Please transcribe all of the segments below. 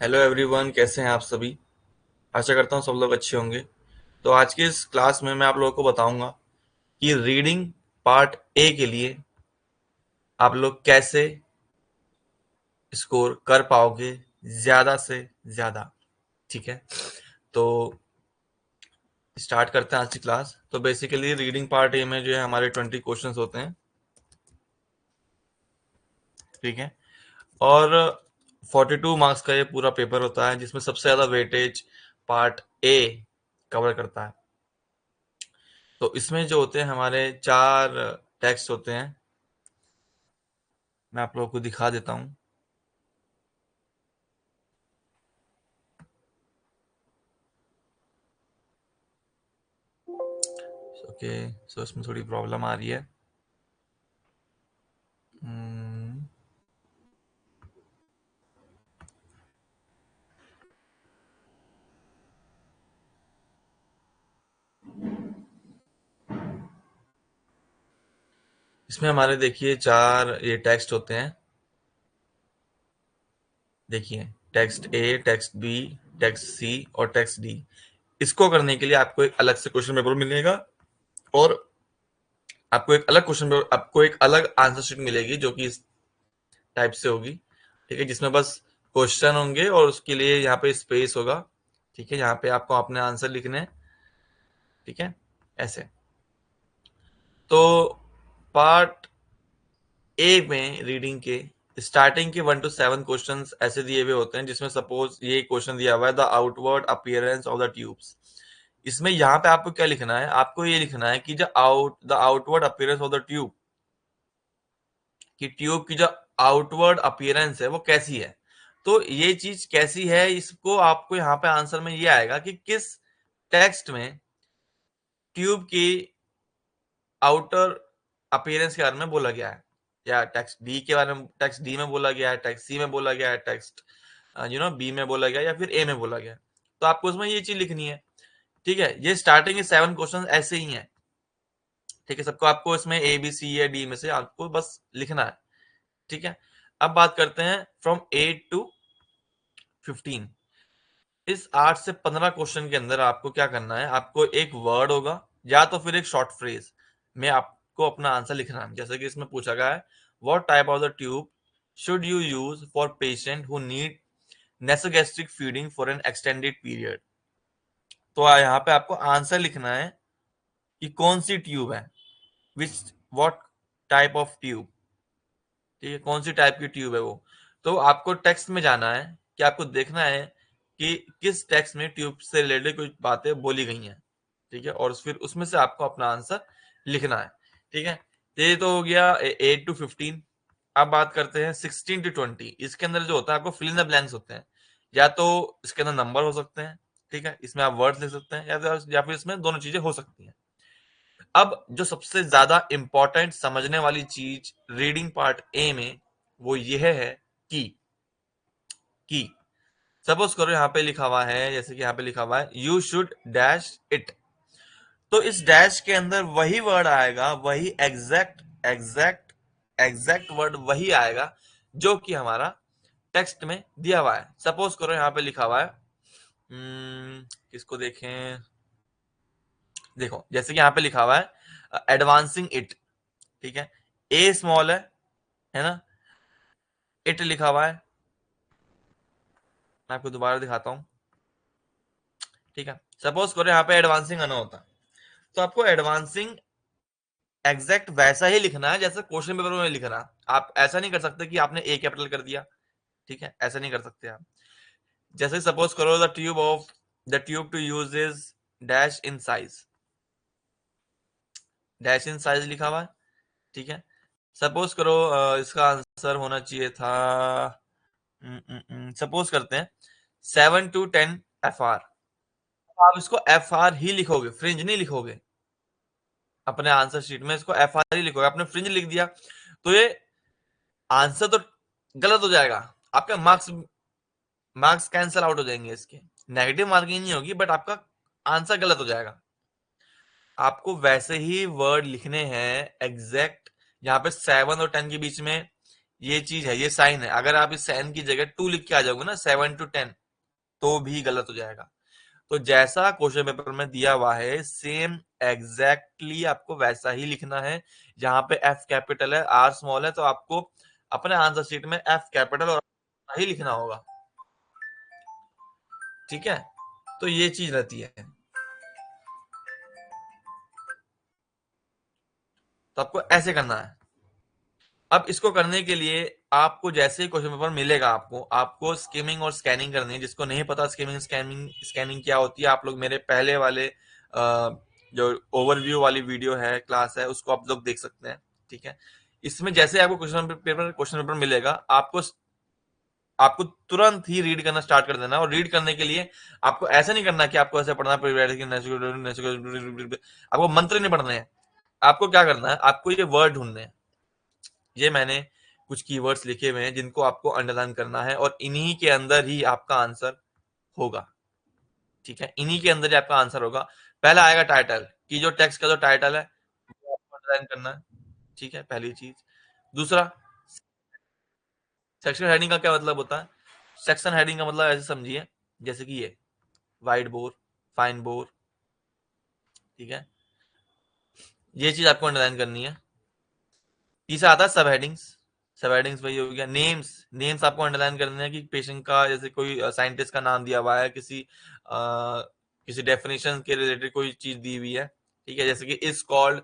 Hello everyone, कैसे हैं आप सभी। आशा करता हूँ सब लोग अच्छे होंगे। तो आज की इस क्लास में मैं आप लोगों को बताऊंगा कि रीडिंग पार्ट ए के लिए आप लोग कैसे स्कोर कर पाओगे ज्यादा से ज्यादा। ठीक है, तो स्टार्ट करते हैं आज की क्लास। तो बेसिकली रीडिंग पार्ट ए में जो है हमारे 20 क्वेश्चंस होते हैं। ठीक है, और 42 मार्क्स का ये पूरा पेपर होता है, जिसमें सबसे ज्यादा वेटेज पार्ट ए कवर करता है। तो इसमें जो होते हैं हमारे 4 टेक्स्ट होते हैं। मैं आप लोगों को दिखा देता हूँ। ओके, सो इसमें थोड़ी प्रॉब्लम आ रही है। हम्म, इसमें हमारे देखिए 4 ये टेक्स्ट होते हैं। देखिए, टेक्स्ट ए, टेक्स्ट बी, टेक्स्ट सी और टेक्स्ट डी। इसको करने के लिए आपको एक अलग से क्वेश्चन पेपर मिलेगा, और आपको एक अलग क्वेश्चन पेपर, आपको एक अलग आंसर शीट मिलेगी जो कि इस टाइप से होगी। ठीक है, जिसमें बस क्वेश्चन होंगे और उसके लिए यहाँ पे स्पेस होगा। ठीक है, यहाँ पे आपको अपने आंसर लिखने हैं। ठीक है, ऐसे। तो पार्ट ए में रीडिंग के स्टार्टिंग के 1 to 7 क्वेश्चंस ऐसे दिए हुए होते हैं, जिसमें सपोज ये क्वेश्चन दिया हुआ है, the outward appearance of the tubes. इसमें यहाँ पे आपको क्या लिखना है, आपको ये लिखना है कि the outward appearance of the tube, कि ट्यूब की जो आउटवर्ड अपीयरेंस है वो कैसी है। तो ये चीज कैसी है, इसको आपको यहाँ पे आंसर में ये आएगा कि किस टेक्स्ट में ट्यूब की आउटर अपीयरेंस के बारे में बोला गया है, या टेक्स्ट डी के बारे में, टेक्स्ट डी में बोला गया है, टेक्स्ट सी में बोला गया है, टेक्स्ट बी में बोला गया, या फिर ए में बोला गया। तो आपको उसमें ये चीज लिखनी है। ठीक है, ये स्टार्टिंग के 7 क्वेश्चन ऐसे ही हैं। ठीक है, सबको आपको इसमें ए बी सी या डी में से आपको बस लिखना है। ठीक है, अब बात करते हैं फ्रॉम 8 to 15। इस 8 से 15 क्वेश्चन के अंदर आपको क्या करना है, आपको एक वर्ड होगा या तो फिर एक शॉर्ट फ्रेज में आपको अपना आंसर लिखना है। जैसे कि इसमें पूछा गया है, what type of the tube should you use for patient who need nasogastric feeding for an extended period. तो यहाँ पे आपको आंसर लिखना है कि कौन सी ट्यूब है, विच व्हाट टाइप ऑफ ट्यूब। ठीक है, कौन सी टाइप की ट्यूब है वो। तो आपको टेक्स्ट में जाना है, कि आपको देखना है कि किस टेक्स्ट में ट्यूब से रिलेटेड कुछ बातें बोली गई हैं। ठीक है, और फिर उसमें से आपको अपना आंसर लिखना है। ठीक है, ये तो हो गया 8 to 15। अब बात करते हैं 16 to 20। इसके अंदर जो होता है, आपको फिल इन द ब्लैंक्स होते हैं। या तो इसके अंदर नंबर हो सकते हैं, ठीक है, इसमें आप वर्ड्स लिख सकते हैं, या फिर इसमें दोनों चीजें हो सकती हैं। अब जो सबसे ज्यादा इंपॉर्टेंट समझने वाली चीज रीडिंग पार्ट ए में, वो यह है कि कि सपोज करो यहाँ पे लिखा हुआ है, जैसे कि यहाँ पे लिखा हुआ है, यू शुड डैश इट। तो इस डैश के अंदर वही वर्ड आएगा, वही एग्जैक्ट वर्ड वही आएगा जो कि हमारा टेक्स्ट में दिया हुआ है। सपोज करो यहाँ पे लिखा हुआ है, किसको देखें, देखो जैसे कि यहाँ पे लिखा हुआ है एडवांसिंग इट। ठीक है, ए स्मॉल है ना, इट लिखा हुआ है। मैं आपको दोबारा दिखाता हूँ। ठीक है, सपोज करो यहाँ पे एडवांसिंग आना होता, तो आपको एडवांसिंग एग्जैक्ट वैसा ही लिखना है जैसे क्वेश्चन पेपर में लिखना। आप ऐसा नहीं कर सकते कि आपने ए कैपिटल कर दिया। ठीक है, ऐसा नहीं कर सकते आप। जैसे सपोज करो the tube to use is dash in size, dash in size लिखा हुआ है। ठीक है, सपोज करो इसका आंसर होना चाहिए था, सपोज करते हैं 7 to 10 FR। आप इसको FR ही लिखोगे, फ्रिंज नहीं लिखोगे। अपने आंसर शीट में इसको FR ही लिखोगे, आपने फ्रिंज लिख दिया तो ये आंसर तो गलत हो जाएगा। आपका मार्क्स मार्क्स कैंसिल आउट हो जाएंगे, इसके नेगेटिव मार्किंग नहीं होगी, बट आपका आंसर गलत हो जाएगा। आपको वैसे ही वर्ड लिखने हैं एग्जैक्ट। यहाँ पे 7 और 10 के बीच में ये चीज है, ये साइन है। अगर आप इस साइन की जगह 2 लिख के आ जाओगे ना, 7 to 10, तो भी गलत हो जाएगा। तो जैसा क्वेश्चन पेपर में दिया हुआ है, सेम एग्जैक्टली आपको वैसा ही लिखना है। जहां पे एफ कैपिटल है, आर स्मॉल है, तो आपको अपने आंसर शीट में एफ कैपिटल और ही लिखना होगा। ठीक है, तो ये चीज रहती है। तो आपको ऐसे करना है। अब इसको करने के लिए आपको जैसे ही क्वेश्चन पेपर मिलेगा, आपको आपको स्किमिंग और स्कैनिंग करनी है। जिसको नहीं पता स्किमिंग स्कैनिंग स्कैनिंग क्या होती है, आप लोग मेरे पहले वाले जो ओवरव्यू वाली वीडियो है, क्लास है, उसको आप लोग देख सकते हैं। ठीक है, इसमें जैसे आपको क्वेश्चन पेपर मिलेगा, आपको आपको तुरंत ही रीड करना स्टार्ट कर देना। और रीड करने के लिए आपको ऐसा नहीं करना कि आपको ऐसे पढ़ना पड़ेगा, आपको मंत्र नहीं पढ़ने हैं। आपको क्या करना है, आपको ये वर्ड ढूंढने हैं। ये मैंने कुछ कीवर्ड्स लिखे हुए हैं जिनको आपको अंडरलाइन करना है, और इन्हीं के अंदर ही आपका आंसर होगा। ठीक है, इन्हीं के अंदर ही आपका आंसर होगा। पहला आएगा टाइटल, कि जो टेक्स्ट का जो टाइटल है वो आपको अंडरलाइन करना है। ठीक है, पहली चीज। दूसरा, सेक्शन हेडिंग का क्या मतलब होता है? सेक्शन हेडिंग का मतलब ऐसे समझिए, जैसे कि ये वाइड बोर, फाइन बोर। ठीक है, ये चीज आपको अंडरलाइन करनी है। तीसरा आता है सब हेडिंग्स। सब हेडिंग्स वही हो गया। नेम्स, नेम्स आपको अंडरलाइन करने हैं कि पेशेंट का, जैसे कोई साइंटिस्ट का नाम दिया हुआ है, किसी डेफिनेशन के रिलेटेड कोई चीज दी हुई है। ठीक है, जैसे कि is called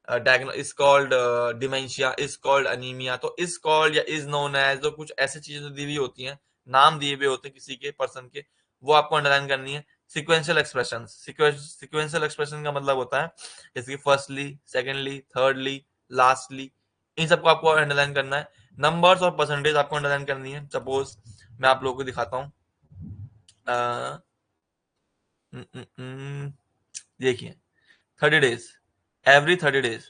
is called dementia, is called anaemia. तो इज कॉल्ड या इज नोन एज, तो कुछ ऐसी चीजें जो दी हुई होती हैं, नाम दिए हुए होते हैं किसी के पर्सन के, वो आपको अंडरलाइन करनी है। सिक्वेंशियल एक्सप्रेशन, सिक्वेंशियल एक्सप्रेशन का मतलब होता है जैसे कि फर्स्टली, सेकेंडली, थर्डली, लास्टली, इन सबको आपको अंडरलाइन करना है। नंबर्स और परसेंटेज आपको अंडरलाइन करनी है। सपोज मैं आप लोगों को दिखाता हूँ, देखिए 30 डेज, एवरी 30 डेज,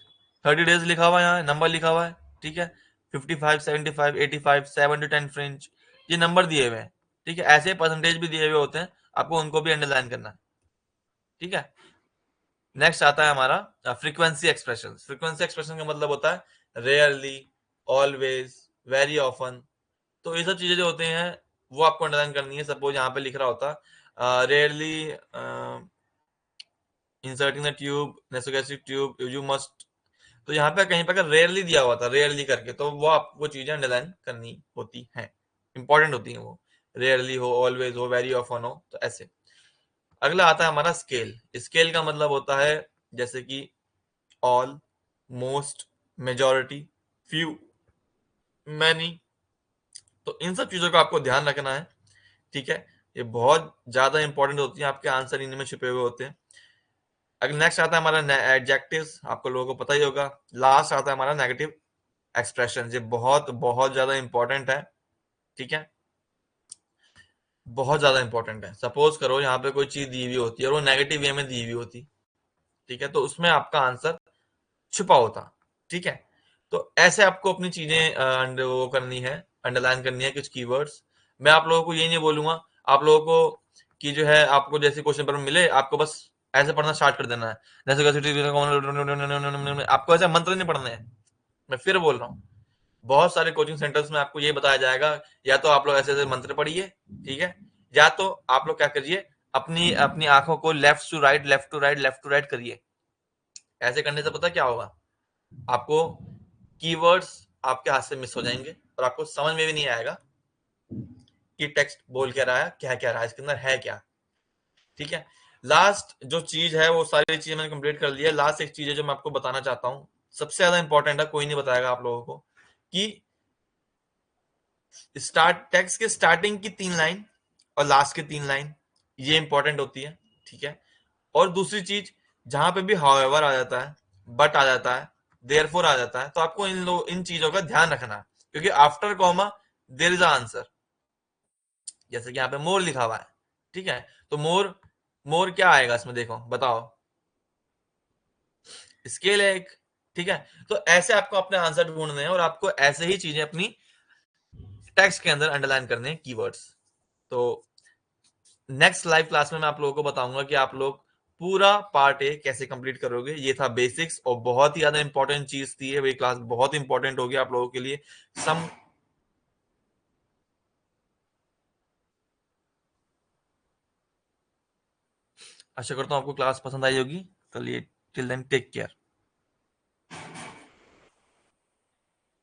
30 डेज लिखा हुआ है, यहाँ नंबर लिखा हुआ है। ठीक है, 55, 75, 85, 7 to 10 फ्रेंच, ये नंबर दिए हुए हैं। ठीक है, ऐसे परसेंटेज भी दिए हुए होते हैं, आपको उनको भी अंडरलाइन करना है। ठीक है, नेक्स्ट आता है हमारा फ्रीक्वेंसी एक्सप्रेशन। फ्रीक्वेंसी एक्सप्रेशन का मतलब होता है रेयरली, ऑलवेज, वेरी ऑफन। तो ये सब चीजें जो होते हैं वो आपको अंडरलाइन करनी है। सपोज यहाँ पे लिख रहा होता rarely inserting the tube, nasogastric tube, you must. तो यहाँ पे कहीं पे अगर रेयरली दिया हुआ था, रेयरली करके, तो वो आपको चीजें अंडरलाइन करनी होती हैं, इंपॉर्टेंट होती हैं वो। रेयरली हो, ऑलवेज हो, वेरी ऑफन हो, तो ऐसे। अगला आता है हमारा स्केल। स्केल का मतलब होता है जैसे कि all, most, majority, few, many. तो इन सब चीजों का आपको ध्यान रखना है। ठीक है, ये बहुत ज्यादा इंपॉर्टेंट होती है, आपके आंसर इनमें छुपे हुए होते हैं। अगर नेक्स्ट आता है हमारा एडजेक्टिव्स, आपको लोगों को पता ही होगा। लास्ट आता है हमारा नेगेटिव एक्सप्रेशन। ये बहुत बहुत ज्यादा इंपॉर्टेंट है। ठीक है, बहुत ज्यादा इंपॉर्टेंट है। सपोज करो यहाँ पे कोई चीज दी हुई होती है और वो नेगेटिव वे में दी हुई होती। ठीक है, तो उसमें आपका आंसर छुपा होता। ठीक है, तो ऐसे आपको अपनी चीजें वो करनी है, अंडरलाइन करनी है कुछ कीवर्ड्स। मैं आप लोगों को ये नहीं बोलूंगा आप लोगों को कि जो है आपको जैसे क्वेश्चन पेपर मिले आपको बस ऐसे पढ़ना स्टार्ट कर देना है, जैसे आपको ऐसे मंत्र नहीं पढ़ने हैं। मैं फिर बोल रहा हूँ, बहुत सारे कोचिंग सेंटर्स में आपको ये बताया जाएगा, या तो आप लोग ऐसे ऐसे मंत्र पढ़िए। ठीक है, या तो आप लोग क्या करिए, अपनी अपनी आंखों को left to right, left to right, left to right करिए। ऐसे करने से पता क्या होगा, आपको कीवर्ड्स आपके हाथ से मिस हो जाएंगे और आपको समझ में भी नहीं आएगा कि टेक्स्ट बोल क्या रहा है, क्या क्या रहा है, इसके अंदर है क्या। ठीक है, लास्ट जो चीज है, वो सारी चीजें मैंने कंप्लीट कर ली है। लास्ट एक चीज है जो मैं आपको बताना चाहता हूँ, सबसे ज्यादा इंपॉर्टेंट है, कोई नहीं बताएगा आप लोगों को, कि टेक्स्ट के स्टार्टिंग की 3 लाइन और लास्ट की 3 लाइन, ये इंपॉर्टेंट होती है। ठीक है, और दूसरी चीज, जहां पे भी हाउएवर आ जाता है, बट आ जाता है, देयरफॉर आ जाता है, तो आपको इन चीजों का ध्यान रखना है, क्योंकि after comma there is answer. जैसे कि यहाँ पे मोर लिखा हुआ है। ठीक है, तो मोर, मोर क्या आएगा इसमें, देखो बताओ, स्केल है एक। ठीक है, तो ऐसे आपको अपने आंसर ढूंढने हैं और आपको ऐसे ही चीजें अपनी टेक्स्ट के अंदर अंडरलाइन करने हैं, कीवर्ड्स। तो नेक्स्ट लाइव क्लास में मैं आप लोगों को बताऊंगा कि आप लोग पूरा पार्ट ए कैसे कंप्लीट करोगे। ये था बेसिक्स, और बहुत ही ज्यादा इंपॉर्टेंट चीज थी ये क्लास, बहुत इंपॉर्टेंट हो गया आप लोगों के लिए। सम आशा करता हूँ आपको क्लास पसंद आई होगी। चलिए, टिल देन टेक केयर।